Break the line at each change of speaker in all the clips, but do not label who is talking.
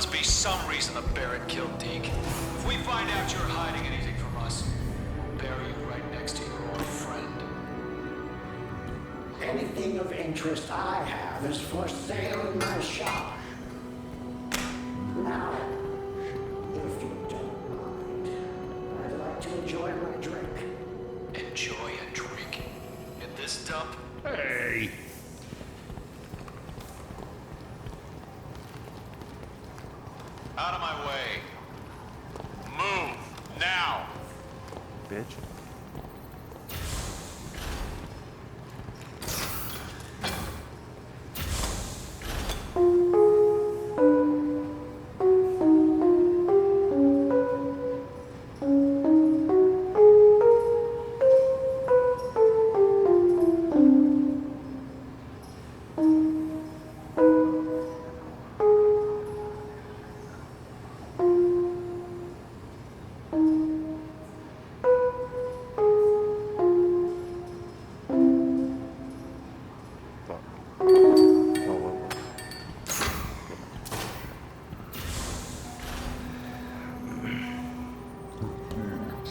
must be some reason the Barrett killed Deke. If we find out you're hiding anything from us, we'll bury you right next to your old friend.
Anything of interest I have is for sale in my shop. Now, if you don't mind, I'd like to enjoy my drink.
Enjoy a drink? In this dump?
Hey!
Out of my way. Move, now!
Bitch.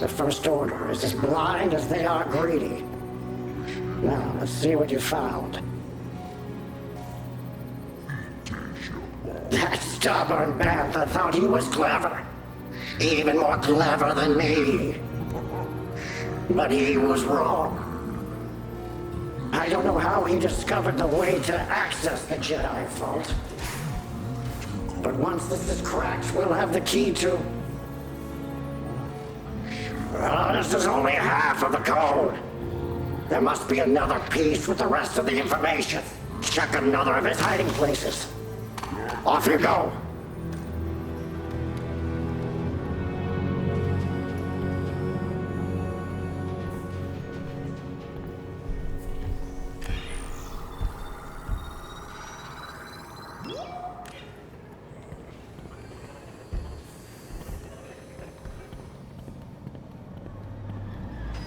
The First Order is as blind as they are greedy. Now, let's see what you found. That stubborn bantha thought he was clever. Even more clever than me. But he was wrong. I don't know how he discovered the way to access the Jedi Vault. But once this is cracked, we'll have the key to... this is only half of the code. There must be another piece with the rest of the information. Check another of his hiding places. Off you go.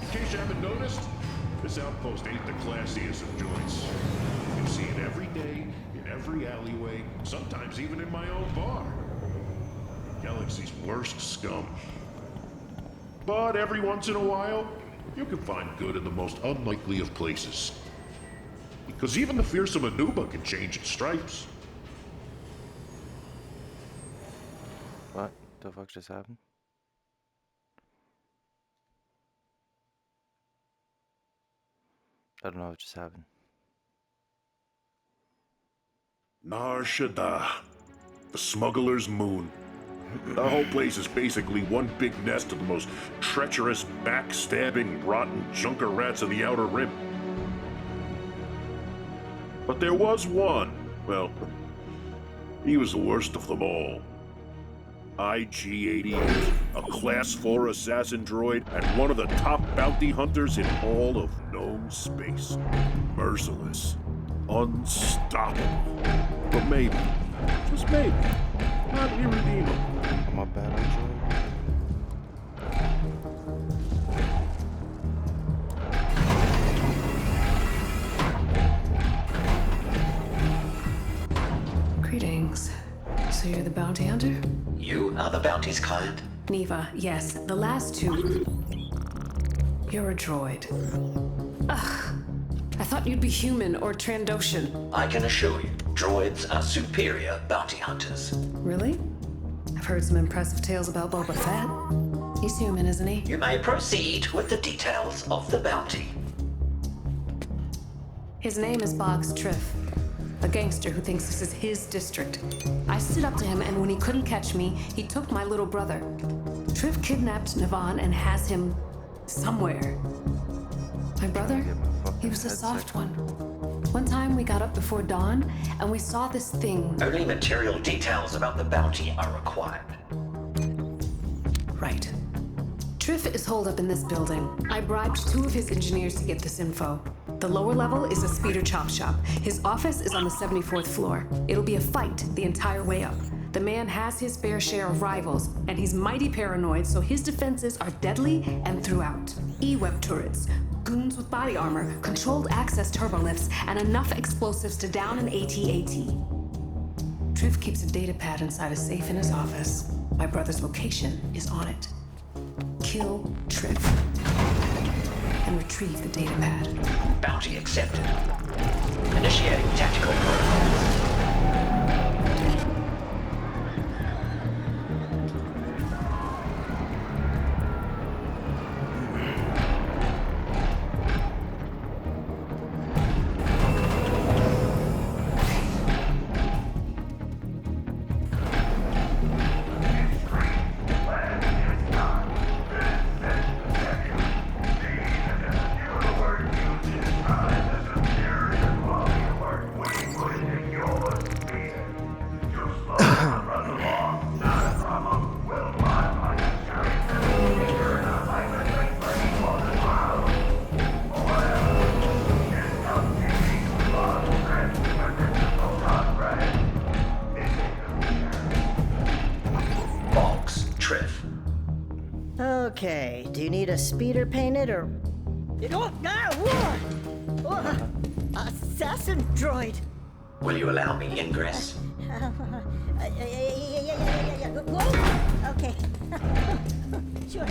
In case you haven't noticed, this outpost ain't the classiest of joints. You can see it every day, in every alleyway, sometimes even in my own bar. Galaxy's worst scum. But every once in a while, you can find good in the most unlikely of places. Because even the fearsome Anuba can change its stripes.
What the fuck just happened? I don't know what just happened.
Nar Shaddaa, the smuggler's moon. The whole place is basically one big nest of the most treacherous, backstabbing, rotten junker rats of the Outer Rim. But there was one. Well, he was the worst of them all. IG-88, a Class 4 assassin droid and one of the top bounty hunters in all of known space. Merciless. Unstoppable. But maybe, just maybe, not irredeemable.
I'm a bad droid.
Greetings. So you're the bounty hunter?
You are the bounty's client?
Neva, yes. The last two. You're a droid. Ugh. I thought you'd be human or Trandoshan.
I can assure you, droids are superior bounty hunters.
Really? I've heard some impressive tales about Boba Fett. He's human, isn't he?
You may proceed with the details of the bounty.
His name is Boggs Triff, a gangster who thinks this is his district. I stood up to him, and when he couldn't catch me, he took my little brother. Triff kidnapped Navan and has him somewhere. My brother? He was a soft one. One time we got up before dawn, and we saw this thing.
Only material details about the bounty are required.
Right. Triff is holed up in this building. I bribed 2 of his engineers to get this info. The lower level is a speeder chop shop. His office is on the 74th floor. It'll be a fight the entire way up. The man has his fair share of rivals, and he's mighty paranoid, so his defenses are deadly and throughout. E-web turrets, goons with body armor, controlled access turbolifts, and enough explosives to down an AT-AT. Triff keeps a data pad inside a safe in his office. My brother's location is on it. Kill Triff and retrieve the data pad.
Bounty accepted. Initiating tactical protocols.
Okay, do you need a speeder painted or... Assassin droid!
Will you allow me ingress?
Yeah. Whoa! Okay. Sure.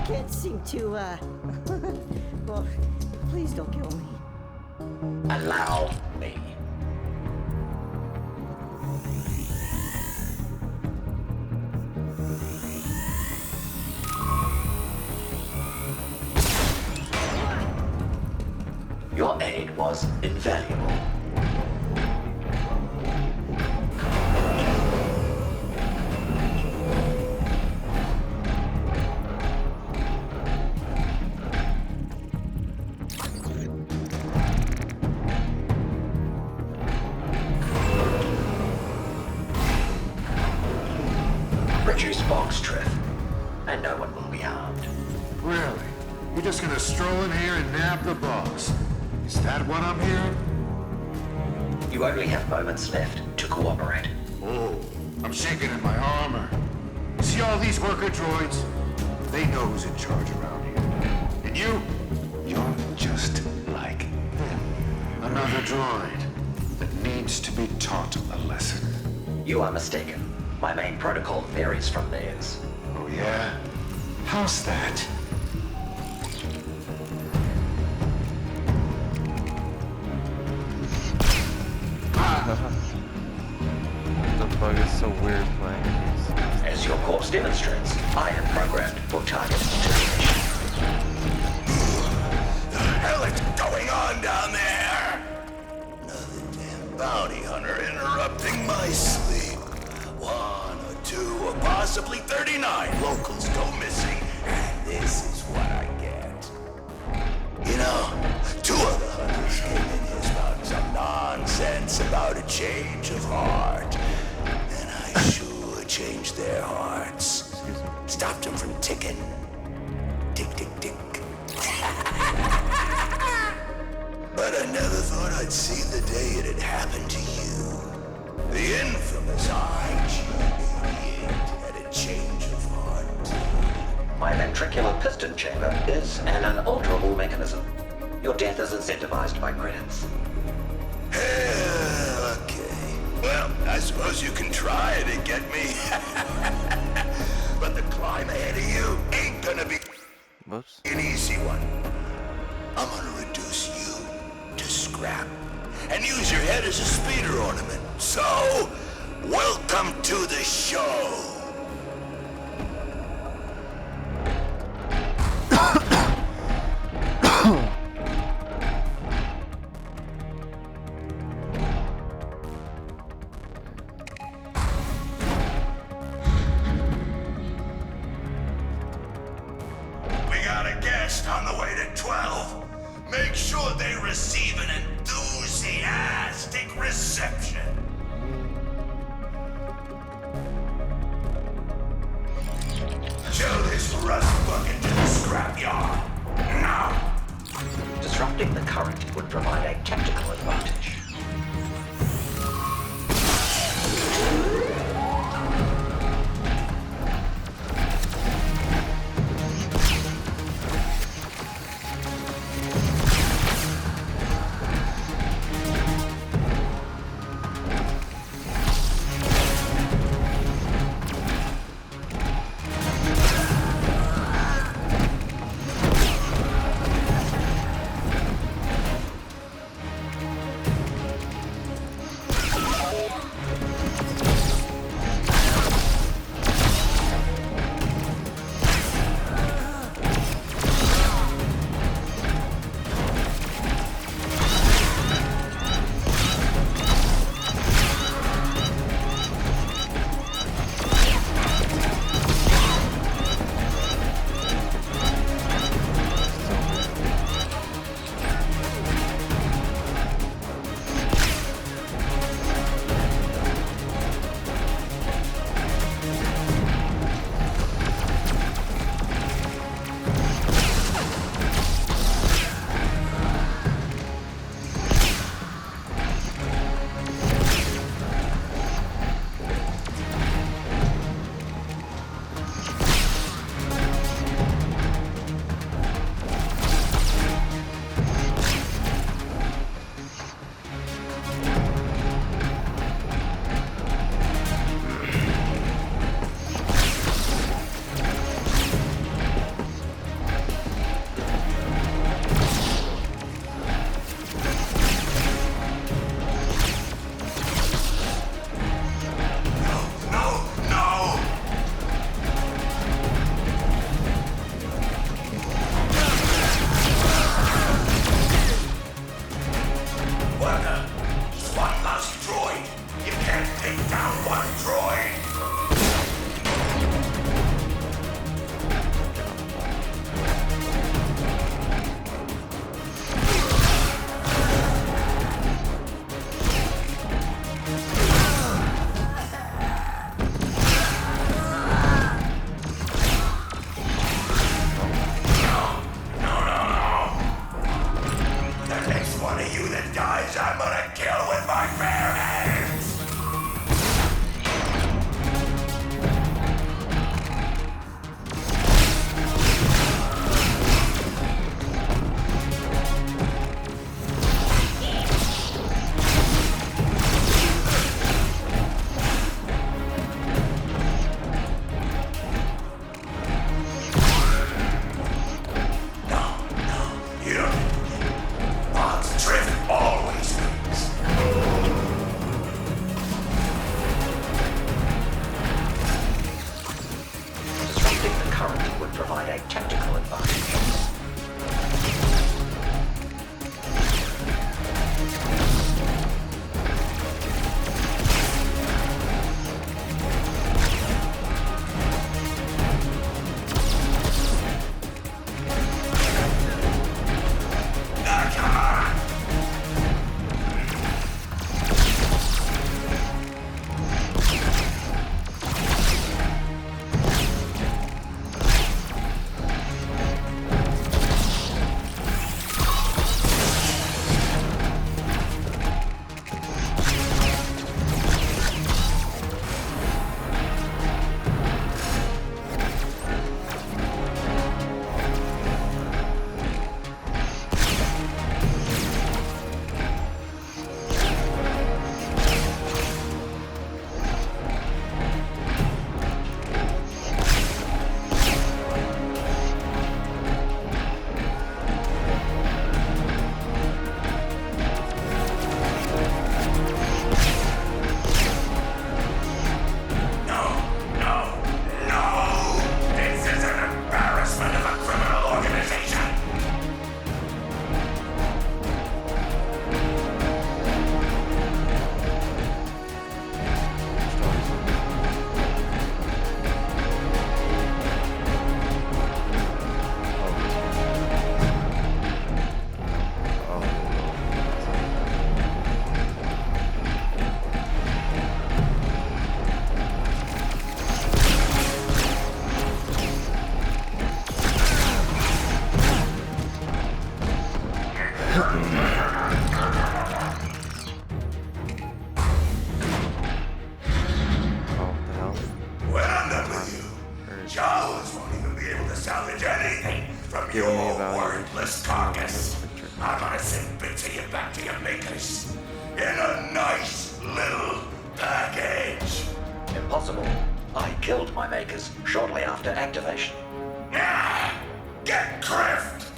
Can't seem to, well, please don't kill me.
Allow me. Your aid was invaluable. Reduce box Triff, and no one will be harmed.
Really? You're just gonna stroll in here and nab the boss? Is that what I'm hearing?
You only have moments left to cooperate.
Oh, I'm shaking in my armor. See all these worker droids? They know who's in charge around here. And you're just like them. Another droid that needs to be taught a lesson.
You are mistaken. My main protocol varies from theirs.
Oh yeah? How's that?
The bug is so weird playing these.
As your corpse demonstrates, I am programmed for target determination.
The hell is going on down there? Another damn bounty hunter interrupting my sleep. 1 or 2 or possibly 39 locals go missing, and this is what I get. You know, 2 of the hunters came in here spouting some nonsense about a change of heart. And I sure changed their hearts. Stopped them from ticking. Tick, tick, tick. But I never thought I'd see the day it had happened to you. The infamous IG-88 had a change of heart.
My ventricular piston chamber is an unalterable mechanism. Your death is incentivized by credits.
Okay. Well, I suppose you can try to get me. But the climb ahead of you ain't gonna be
Whoops.
an easy one. I'm gonna reduce you to scrap and use your head as a speeder ornament. So, welcome to the show. We got a guest on the way to 12. Make sure they receive an enthusiastic reception. Show this rust bucket to the scrapyard. Now.
Disrupting the current would provide a tactical advantage.
the hell?
When I'm done with you, Jaws won't even be able to salvage anything from
Giving me
your
evaluation.
worthless carcass. I'm gonna send bits of you back to your makers in a nice little package.
Impossible. I killed my makers shortly after activation.
Nah, get Grift!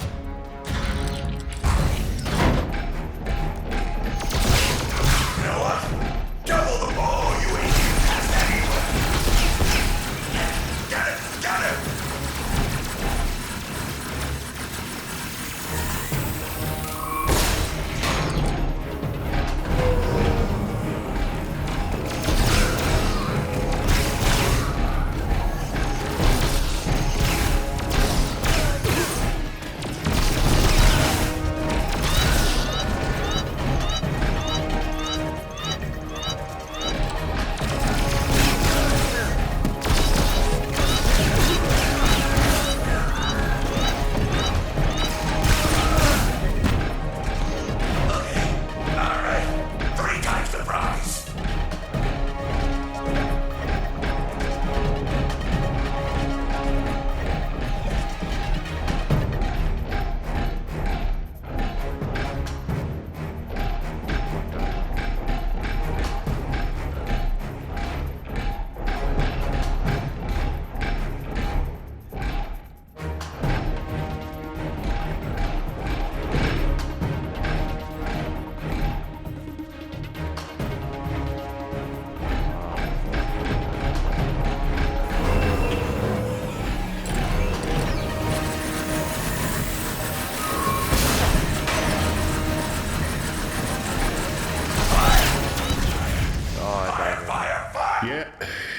You know what? Double the ball, you ain't getting past that anyway. Get it, get it!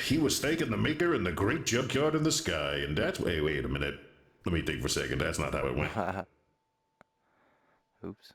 He was staking the maker in the great junkyard in the sky, and that's... Wait a minute. Let me think for a second. That's not how it went.
Oops.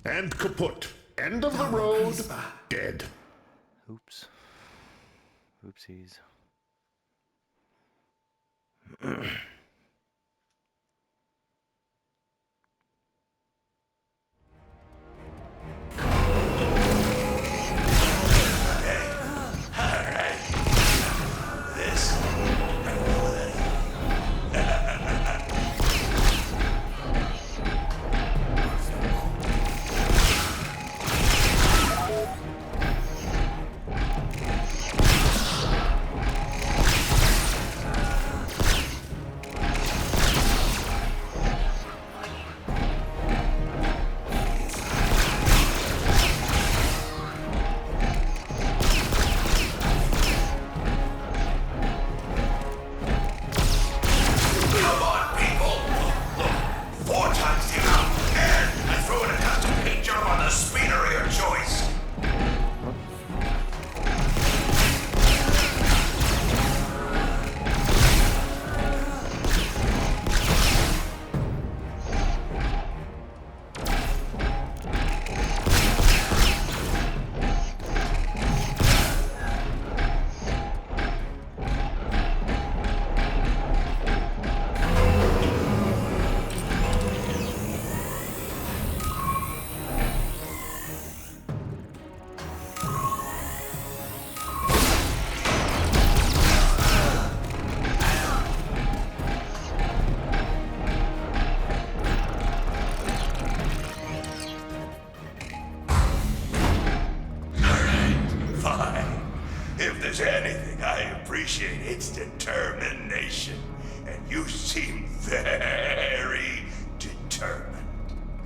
And kaput. End of the road. Dead.
Oops. Oopsies.
appreciate its determination. And you seem very determined.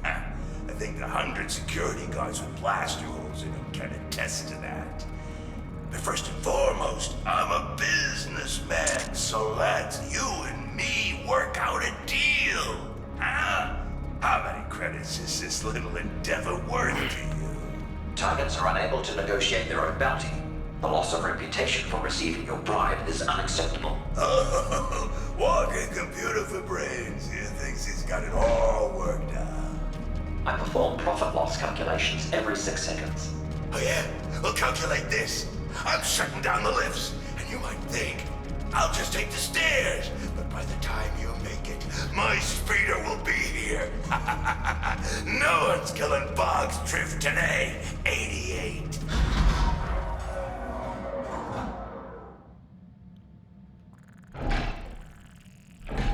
I think the 100 security guards with blaster holes in them can attest to that. But first and foremost, I'm a businessman, so let's you and me work out a deal. Huh? How many credits is this little endeavor worth to you?
Targets are unable to negotiate their own bounty. The loss of reputation for receiving your bribe is unacceptable.
Oh, walking computer for brains. He thinks he's got it all worked out.
I perform profit loss calculations every 6 seconds.
Oh yeah? Well, calculate this. I'm shutting down the lifts, and you might think I'll just take the stairs. But by the time you make it, my speeder will be here. No one's killing Boggs Drift today. 88.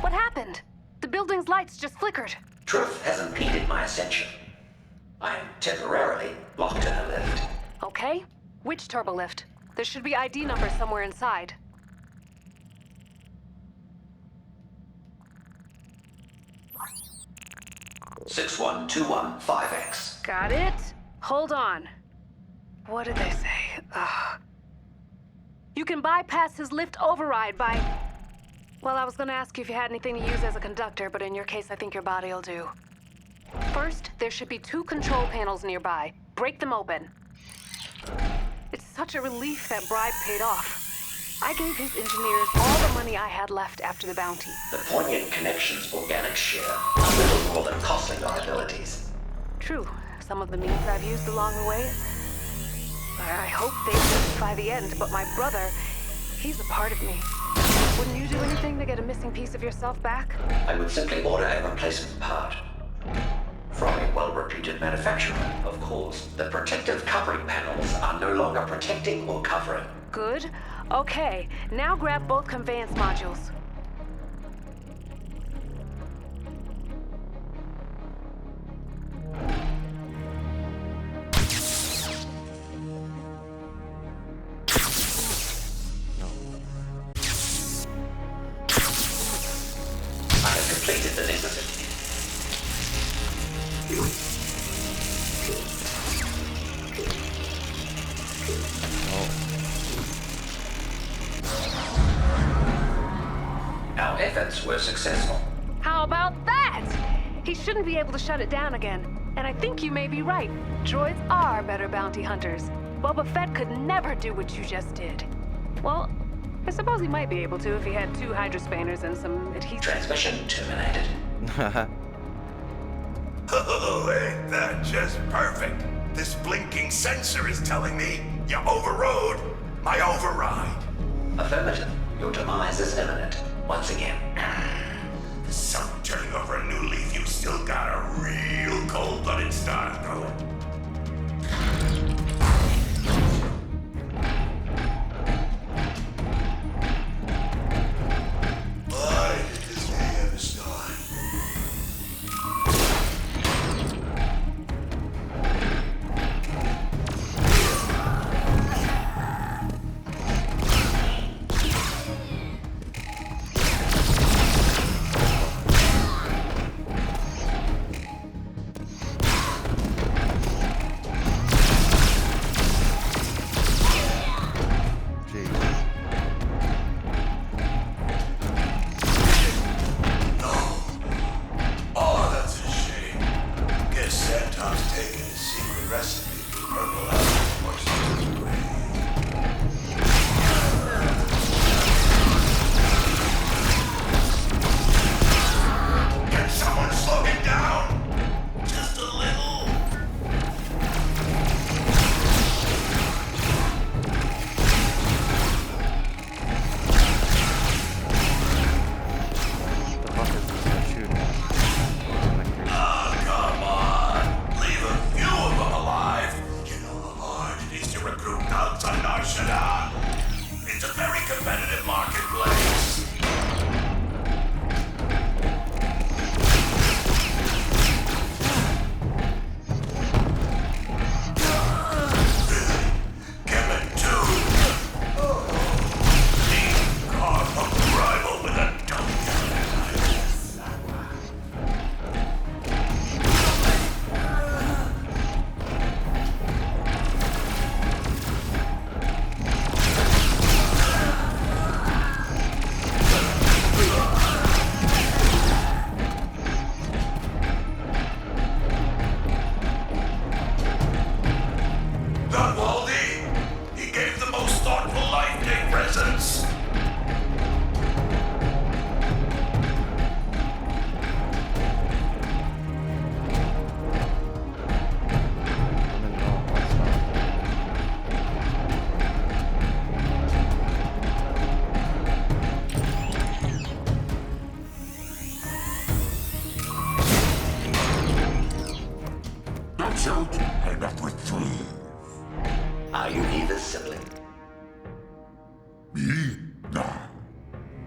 What happened? The building's lights just flickered.
Truth has impeded my ascension. I am temporarily locked in a lift.
Okay. Which turbolift? There should be ID numbers somewhere inside.
$61215X.
Got it? Hold on. What did they say? Ugh. You can bypass his lift override by... Well, I was gonna ask you if you had anything to use as a conductor, but in your case, I think your body'll do. First, there should be 2 control panels nearby. Break them open. It's such a relief that bribe paid off. I gave his engineers all the money I had left after the bounty.
The poignant connections organic share are little more than costly liabilities.
True, some of the means I've used along the way. I hope they justify the end, but my brother, he's a part of me. Wouldn't you do anything to get a missing piece of yourself back?
I would simply order a replacement part. From a well-reputed manufacturer, of course. The protective covering panels are no longer protecting or covering.
Good. Okay, now grab both conveyance modules.
I have completed the necessity. Our efforts were successful.
How about that? He shouldn't be able to shut it down again. And I think you may be right. Droids are better bounty hunters. Boba Fett could never do what you just did. Well, I suppose he might be able to if he had 2 hydrospanners and some adhesive.
Transmission terminated.
Oh, ain't that just perfect? This blinking sensor is telling me you overrode my override.
Affirmative. Your demise is imminent. Once again.
Some turning over a new leaf, you still got a real cold-blooded style going. Why did this day ever start?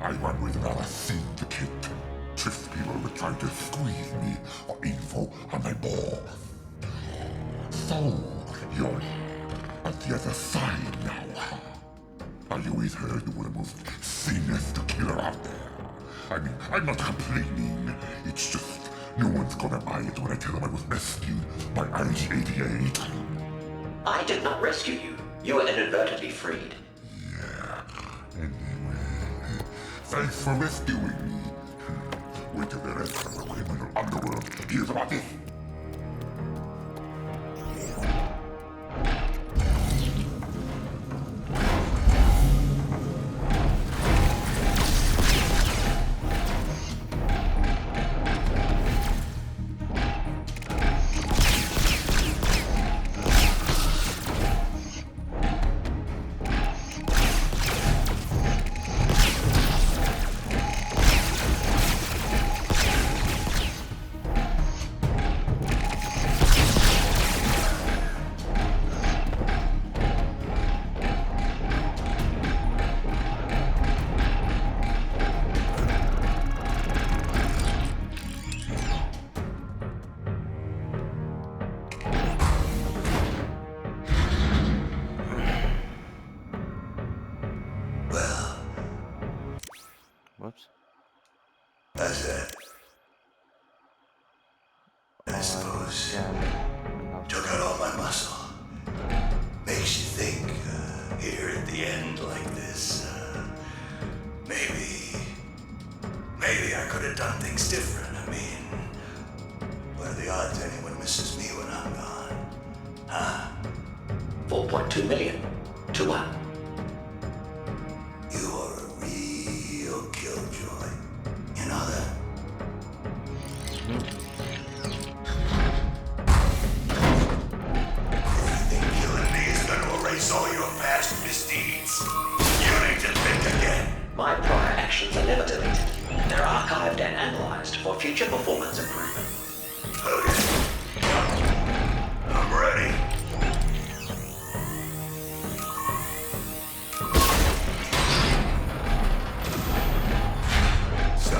I run with another syndicate. Triff people were trying to squeeze me for info on my ball. So, you're at the other side now, huh? I always heard you were the most sinister killer out there. I mean, I'm not complaining. It's just no one's gonna buy it when I tell them I was rescued by IG-88.
I did not rescue you. You were inadvertently freed.
Yeah, anyway. Thanks for rescuing me. Wait till the rest of the criminal underworld hears about this.
Whoops.
That's it. I suppose. Took out all my muscle. Makes you think, here at the end like this, maybe I could have done things different. I mean, what are the odds anyone misses me when I'm gone? Huh?
4.2 million to 1.
You are a real killjoy. You know that? You think killing me is gonna erase all your past misdeeds? You need to think again.
My prior actions are never deleted. They're archived and analyzed for future performance improvement.
Okay. I'm ready. So,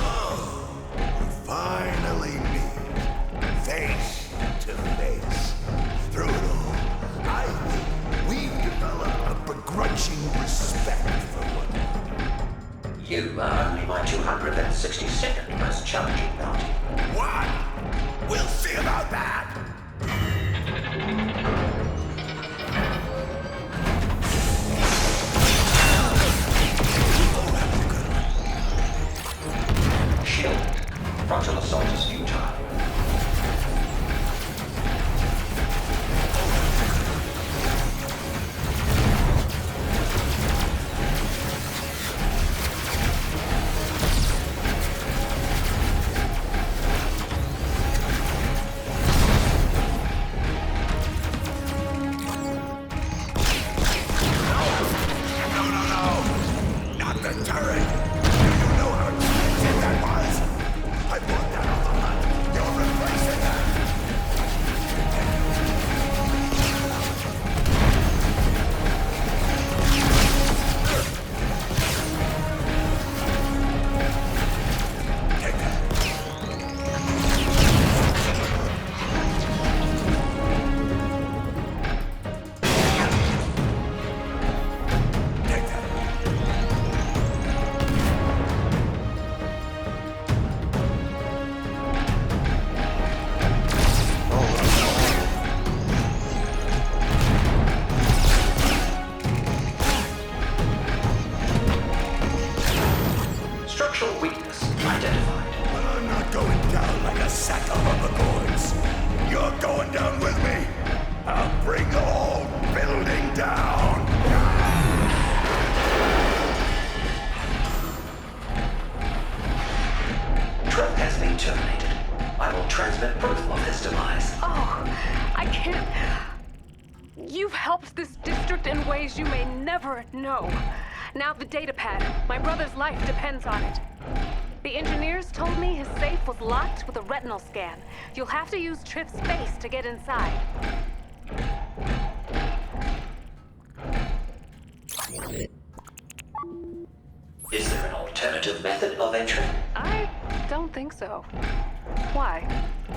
we finally meet, face to face. Through it all, I think we've developed a begrudging respect for one another.
You are only my 262nd most challenging bounty.
What? We'll see about that.
Shield. Frontal assault is futile.
Not the turret! Do you know how expensive that was? I bought that off the lot. You're replacing that! Take that. Take that.
Structural weakness identified.
But I'm not going down like a sack of hoverboards. You're going down with me. I'll bring the whole building down.
Trip has been terminated. I will transmit proof of his demise.
Oh, I can't. You've helped this district in ways you may never know. Now the data pad. My brother's life depends on it. The engineers told me his safe was locked with a retinal scan. You'll have to use Triff's face to get inside.
Is there an alternative method of entry?
I don't think so. Why?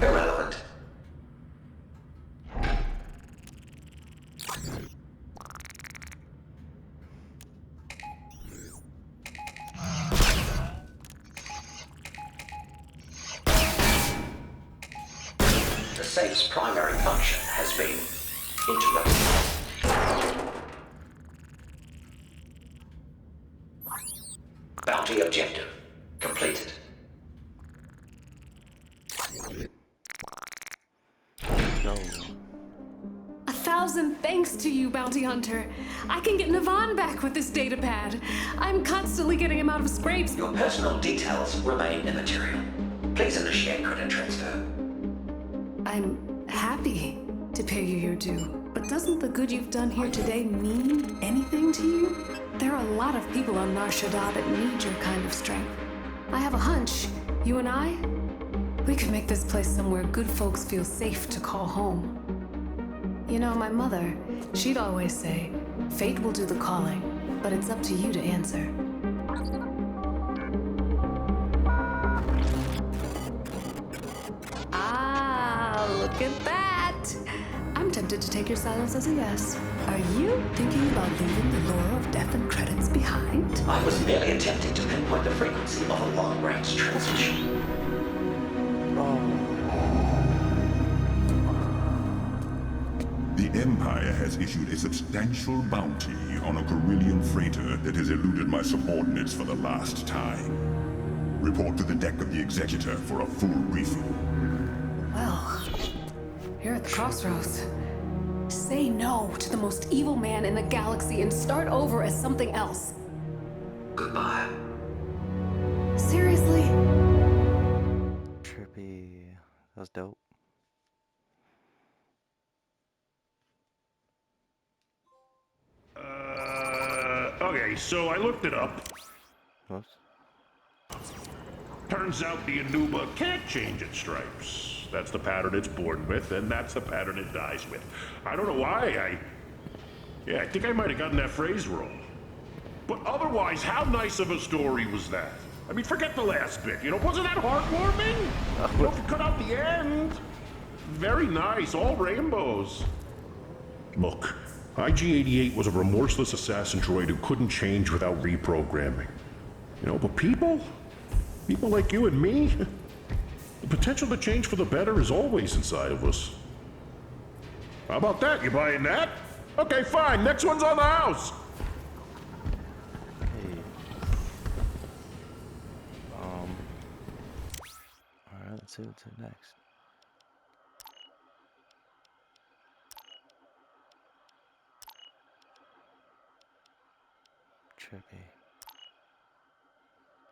Irrelevant. The safe's primary function has been interrupted. Bounty objective completed.
No.
1,000 thanks to you, Bounty Hunter. I can get Navan back with this data pad. I'm constantly getting him out of scrapes.
Your personal details remain immaterial. Please initiate credit transfer.
I'm happy to pay you your due, but doesn't the good you've done here today mean anything to you? There are a lot of people on Nar Shaddaa that need your kind of strength. I have a hunch, you and I, we could make this place somewhere good folks feel safe to call home. You know, my mother, she'd always say, fate will do the calling, but it's up to you to answer. Look at that! I'm tempted to take your silence as a yes. Are you thinking about leaving the lore of death and credits behind?
I was merely attempting to pinpoint the frequency of a long-range transmission.
The Empire has issued a substantial bounty on a Carillion freighter that has eluded my subordinates for the last time. Report to the deck of the Executor for a full briefing.
Well, you're at the crossroads. Say no to the most evil man in the galaxy and start over as something else.
Goodbye.
Seriously?
Trippy. That was dope.
Okay, so I looked it up.
Whoops.
Turns out the Anuba can't change its stripes. That's the pattern it's born with, and that's the pattern it dies with. I don't know why. I think I might have gotten that phrase wrong. But otherwise, how nice of a story was that? I mean, forget the last bit, wasn't that heartwarming? If you cut out the end. Very nice, all rainbows. Look, IG-88 was a remorseless assassin droid who couldn't change without reprogramming. But people like you and me, the potential to change for the better is always inside of us. How about that? You buying that? Okay, fine. Next one's on the house.
Hey. Alright, let's see what's next. Trippy.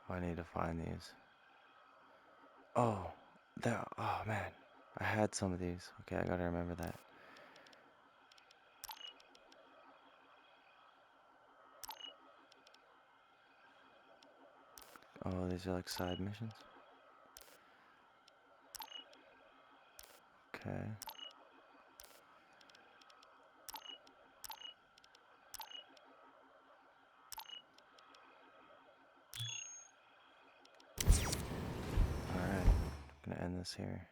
Oh, I need to find these. Oh, there. Oh man, I had some of these. Okay, I gotta remember that. Oh, these are like side missions. Okay. Alright, gonna end this here.